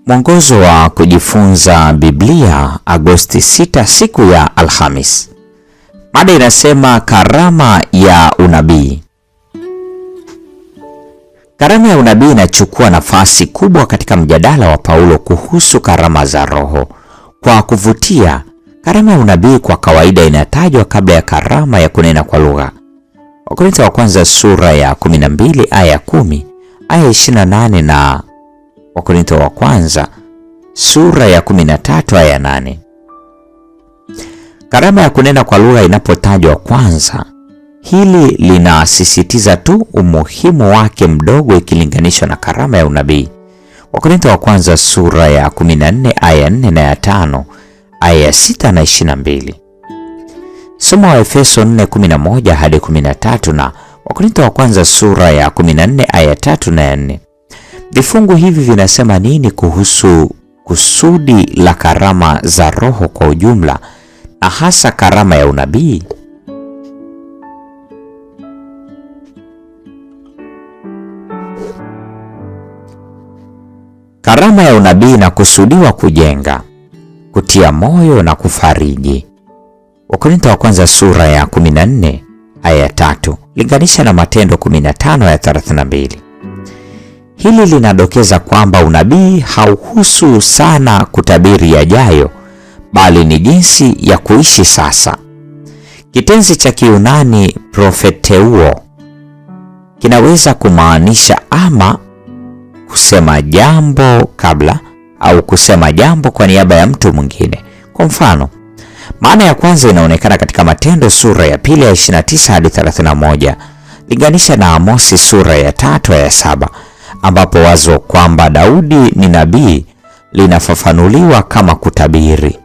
Mwongozo wa kujifunza Biblia, Agosti 6, siku ya Alhamis. Mada inasema karama ya unabii. Karama ya unabii inachukua nafasi kubwa katika mjadala wa Paulo kuhusu karama za Roho. Kwa kuvutia, karama ya unabii kwa kawaida inatajwa kabla ya karama ya kunena kwa lugha. Wakorintho wa kwanza sura ya 12 aya 10, aya 28 na Wakorintho wa kwanza sura ya 13 aya 8. Karama ya kunena kwa lugha inapotajwa kwanza, hili linasisitiza tu umuhimu wake mdogo ikilinganishwa na karama ya unabii. Wakorintho wa kwanza sura ya 14 aya 4 na ya 5, aya ya 6 na 22. Somo wa Efeso 4:11 hadi 13 na Wakorintho wa kwanza sura ya 14 aya 3 na ya 4. Vifungu hivi vinasema nini kuhusu kusudi la karama za Roho kwa ujumla na hasa karama ya unabii? Karama ya unabii inakusudiwa kujenga, kutia moyo na kufariji. Wakorintho wa kwanza sura ya 14 aya ya 3, linganisha na Matendo 15 aya 32. Hili linadokeza kwamba unabii hauhusu sana kutabiri yajayo, bali ni jinsi ya kuishi sasa. Kitenzi cha Kiyunani propheteuo kinaweza kumaanisha ama kusema jambo kabla au kusema jambo kwa niaba ya mtu mwingine. Kwa mfano, maana ya kwanza inaonekana katika Matendo sura ya 2 ya 29 hadi 31, linganisha na Amosi sura ya 3 ya 7, ambapo wazo kwamba Daudi ni nabii linafafanuliwa kama kutabiri.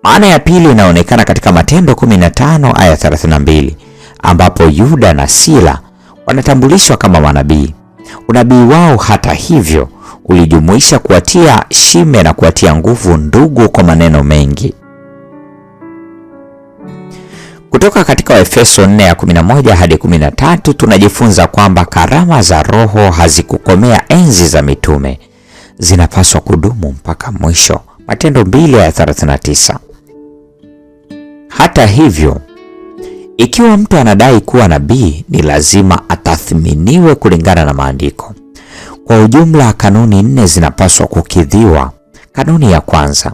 Maana ya pili inaonekana katika Matendo 15 aya 32, ambapo Yuda na Sila wanatambulishwa kama manabii. Unabii wao hata hivyo ulijumuisha kuwatia shime na kuwatia nguvu ndugu kwa maneno mengi. Kutoka katika Efeso 4:11 hadi 13 tunajifunza kwamba karama za Roho hazikukomea enzi za mitume, zinapaswa kudumu mpaka mwisho. Matendo 2:39. Hata hivyo, ikiwa mtu anadai kuwa nabii, ni lazima atathminiwe kulingana na maandiko. Kwa ujumla, kanuni 4 zinapaswa kukidhiwa. Kanuni ya kwanza,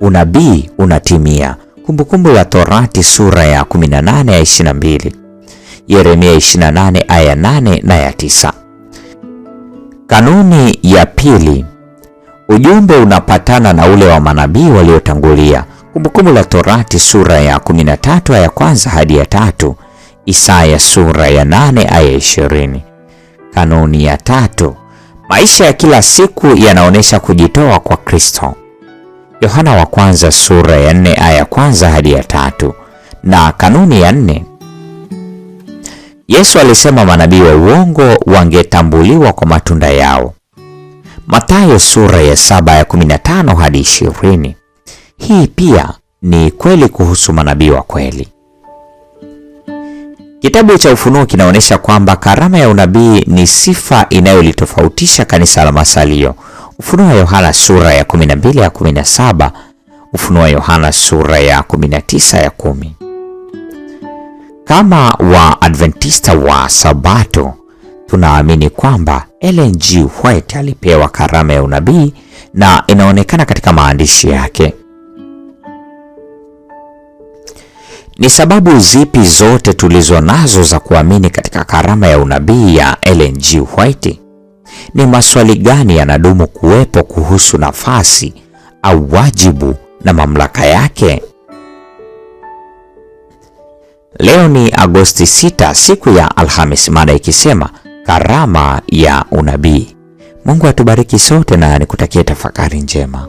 unabii unatimia. Kumbukumbu la Torati sura ya 18 aya 22, Yeremia 28 aya 8 na ya 9. Kanuni ya pili, ujumbe unapatana na ule wa manabii waliotangulia. Kumbukumbu la Torati sura ya 13 aya kwanza hadi ya 3, Isaya sura ya 8 aya 20. Kanuni ya tatu, maisha ya kila siku yanaonyesha kujitoa kwa Kristo. Yohana wa kwanza sura ya 4 aya kwanza hadi ya 3. Na kanuni ya 4, Yesu alisema manabii wa uongo wangetambuliwa kwa matunda yao. Mathayo sura ya 7 aya 15 hadi 20. Hii pia ni kweli kuhusu manabii wa kweli. Kitabu cha Ufunuo kinaonyesha kwamba karama ya unabii ni sifa inayolitofautisha kanisa la masalio. Ufunuo wa Yohana sura ya 12 ya 17, Ufunuo wa Yohana sura ya 19 ya 10. Kama Waadventista wa Sabato, tunaamini kwamba Ellen G. White alipewa karama ya unabii na inaonekana katika maandishi yake. Ni sababu zipi zote tulizo nazo za kuamini katika karama ya unabii ya Ellen G. White? Ni maswali gani yanadumu kuwepo kuhusu nafasi au wajibu na mamlaka yake? Leo ni Agosti 6, siku ya Alhamis, mada ikisema karama ya unabii. Mungu atubariki sote na nikutakie tafakari njema.